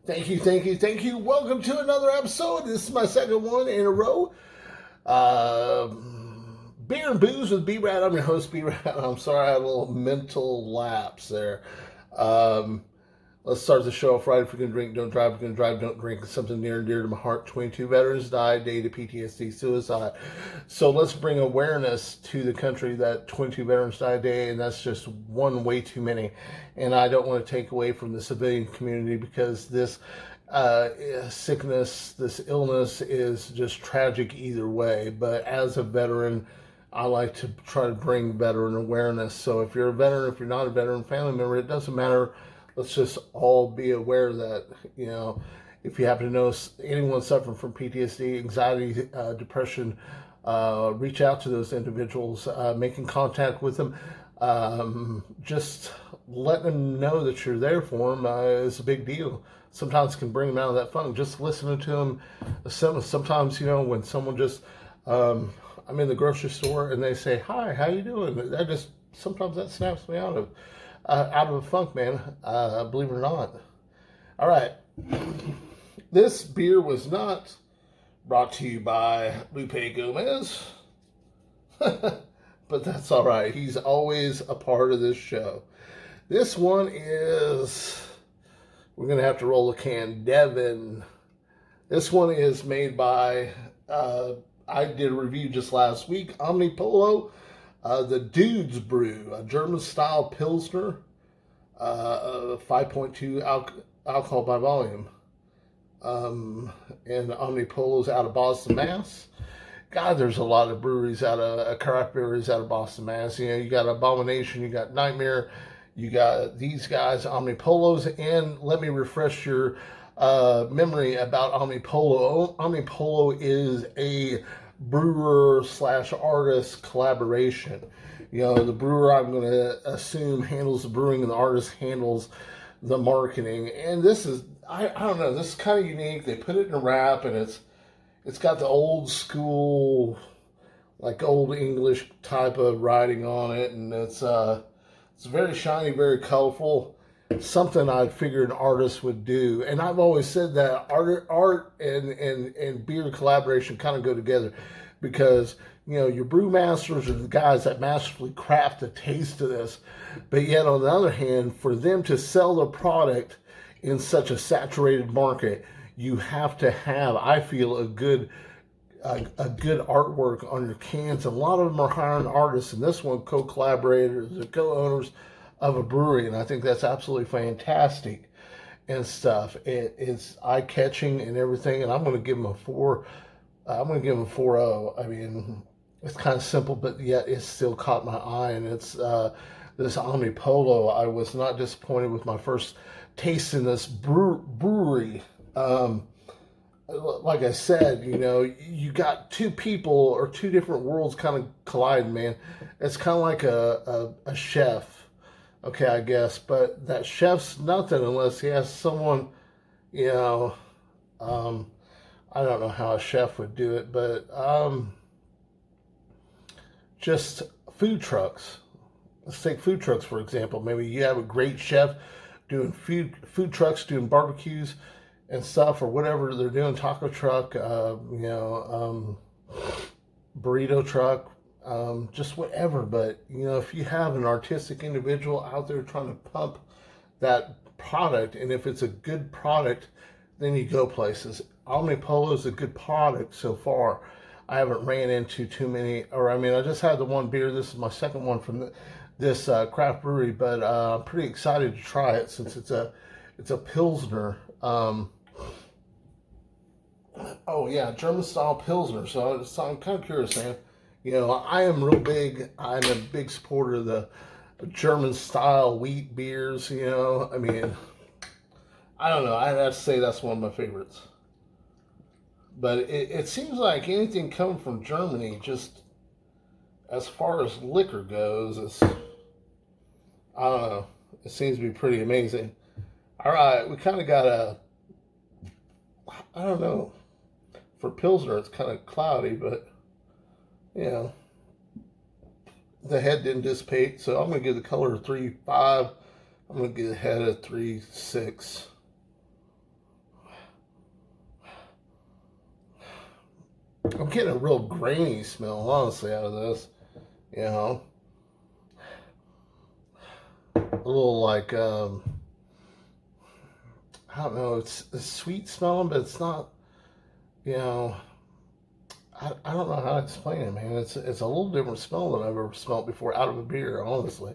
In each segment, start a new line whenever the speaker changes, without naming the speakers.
Thank you, thank you, thank you. Welcome to another episode. This is my second one in a row. Uh, Beer and Booze with B-Rad. I'm your host, B-Rad. I'm sorry I had a little mental lapse there. Um, let's start the show off right. If you're going to drink, don't drive. If you're going to drive, don't drink. It's something near and dear to my heart. 22 veterans died, day to PTSD, suicide. So let's bring awareness to the country that 22 veterans died day, and that's just one way too many. And I don't want to take away from the civilian community because this sickness, this illness is just tragic either way. But as a veteran, I like to try to bring veteran awareness. So if you're a veteran, if you're not a veteran family member, it doesn't matter. Let's just all be aware that, if you happen to know anyone suffering from PTSD, anxiety, depression, reach out to those individuals, making contact with them. Just letting them know that you're there for them is a big deal. Sometimes it can bring them out of that funk. Just listening to them. Sometimes, when someone just, I'm in the grocery store and they say, "Hi, how you doing?" Sometimes that snaps me out of a funk, man. Believe it or not. All right. This beer was not brought to you by Lupe Gomez. But that's all right. He's always a part of this show. This one is, we're going to have to roll a can, Devin. This one is made by, I did a review just last week, Omnipollo, the Dude's Brew, a German-style Pilsner, 5.2 alcohol by volume. And Omnipollo's out of Boston, Mass. God, there's a lot of breweries craft breweries out of Boston, Mass. You got Abomination, you got Nightmare, you got these guys, Omnipollo's, and let me refresh your memory about Omnipollo. Omnipollo is a brewer / artist collaboration. The brewer, I'm going to assume, handles the brewing and the artist handles the marketing. And this is, I don't know, this is kind of unique. They put it in a wrap, and it's got the old school, like old English type of writing on it, and it's very shiny, very colorful. Something I figured an artist would do, and I've always said that art and beer collaboration kind of go together, because your brewmasters are the guys that masterfully craft the taste of this, but yet on the other hand, for them to sell the product in such a saturated market, you have to have, I feel, a good artwork on your cans. A lot of them are hiring artists, and this one co-collaborators, co-owners of a brewery, and I think that's absolutely fantastic and stuff. It's eye-catching and everything, and I'm going to give them a 4. I'm going to give them a 4.0. I mean, it's kind of simple, but yet it still caught my eye, and it's this Omnipollo. I was not disappointed with my first taste in this brewery. Like I said, you got two people or two different worlds kind of colliding, man. It's kind of like a chef, okay, I guess, but that chef's nothing unless he has someone, I don't know how a chef would do it, but just food trucks. Let's take food trucks, for example. Maybe you have a great chef doing food trucks, doing barbecues and stuff, or whatever they're doing, taco truck, burrito truck, just whatever. But, if you have an artistic individual out there trying to pump that product, and if it's a good product, then you go places. Omnipollo is a good product so far. I haven't ran into too many, I just had the one beer. This is my second one from this craft brewery, but I'm pretty excited to try it since it's a Pilsner. German style Pilsner. So I'm kind of curious, man. I'm a big supporter of the German style wheat beers. I don't know. I'd have to say that's one of my favorites. But it seems like anything coming from Germany, just as far as liquor goes, I don't know. It seems to be pretty amazing. All right, we kind of got I don't know. For Pilsner, it's kind of cloudy, but, the head didn't dissipate. So I'm going to give the color a 3.5. I'm going to give the head a 3.6. I'm getting a real grainy smell, honestly, out of this. You know, a little like I don't know. It's sweet smelling, but it's not. You know, I don't know how to explain it, man. It's a little different smell than I've ever smelled before out of a beer, honestly.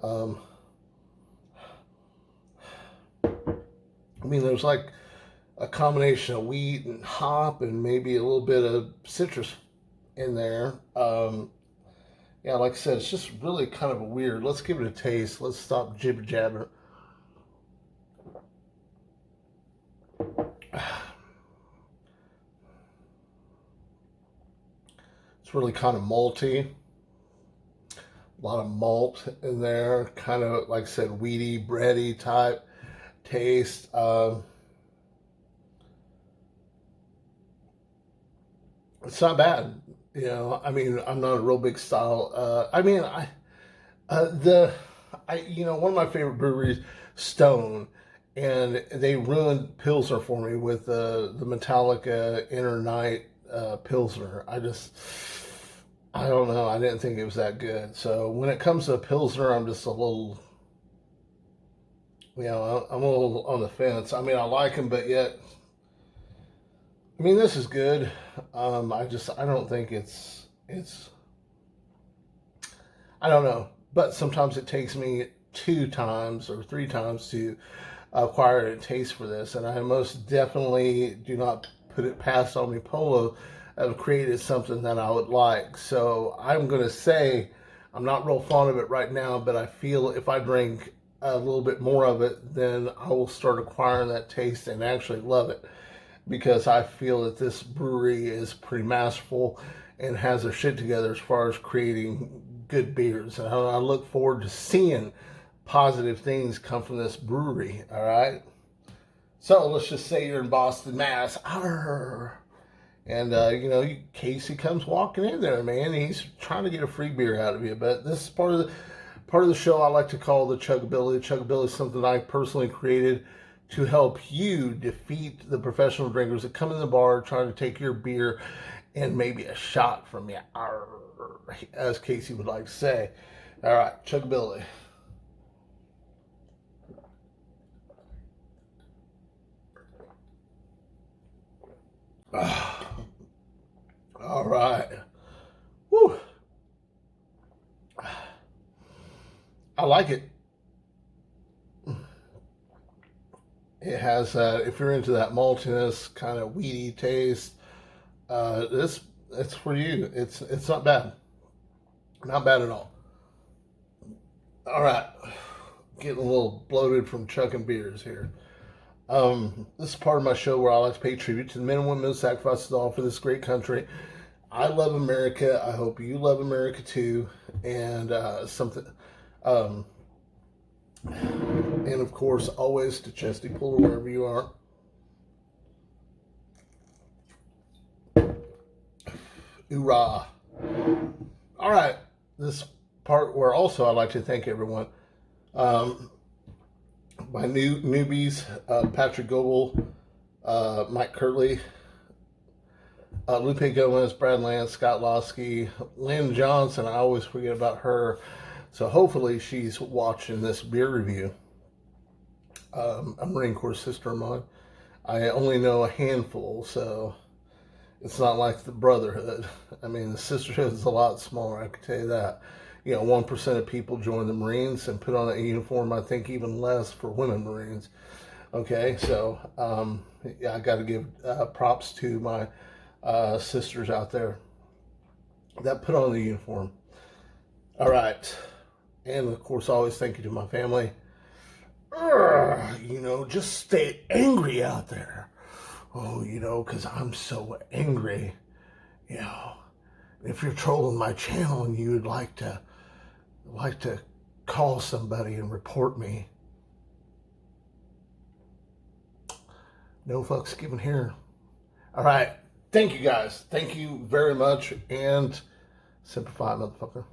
Um, I mean, there's like a combination of wheat and hop and maybe a little bit of citrus in there. Yeah, like I said, it's just really kind of weird. Let's give it a taste. Let's stop jibber jabbering. It's really kind of malty. A lot of malt in there. Kind of, like I said, wheaty, bready type taste. It's not bad. You know, I mean, I'm not a real big style. The, one of my favorite breweries, Stone, and they ruined Pilsner for me with the Metallica Inner Night Pilsner. I don't know. I didn't think it was that good. So when it comes to Pilsner, I'm just a little, I'm a little on the fence. I mean, I like them, but yet, I mean, this is good. I don't think it's, I don't know. But sometimes it takes me 2 times or 3 times to acquire a taste for this. And I most definitely do not put it past Omnipollo have created something that I would like. So I'm going to say I'm not real fond of it right now, but I feel if I drink a little bit more of it, then I will start acquiring that taste and actually love it, because I feel that this brewery is pretty masterful and has their shit together as far as creating good beers. And I look forward to seeing positive things come from this brewery. All right. So let's just say you're in Boston, Mass. Arr. And, Casey comes walking in there, man. He's trying to get a free beer out of you. But this is part of the show I like to call the Chugability. Chugability is something I personally created to help you defeat the professional drinkers that come in the bar trying to take your beer and maybe a shot from you, as Casey would like to say. All right, Chugability. All right. Woo. I like it. It has if you're into that maltiness, kind of weedy taste, this it's for you. It's not bad, not bad at all. All right, getting a little bloated from chugging beers here. This is part of my show where I like to pay tribute to the men and women who sacrificed it all for this great country. I love America. I hope you love America too. And and of course, always to Chesty Puller wherever you are. Hoorah! All right, this part where also I'd like to thank everyone. My newbies, Patrick Goebel, Mike Curley, Lupe Gomez, Brad Lance, Scott Losky, Lynn Johnson. I always forget about her. So hopefully she's watching this beer review. A Marine Corps sister of mine. I only know a handful, so it's not like the brotherhood. I mean, the sisterhood is a lot smaller, I can tell you that. 1% of people join the Marines and put on a uniform. I think even less for women Marines. Okay, so I got to give props to my sisters out there that put on the uniform. All right, and of course, always thank you to my family. Just stay angry out there. Oh, because I'm so angry. If you're trolling my channel and you would like to call somebody and report me, no fucks given here. All right. Thank you guys. Thank you very much. And simplify, motherfucker.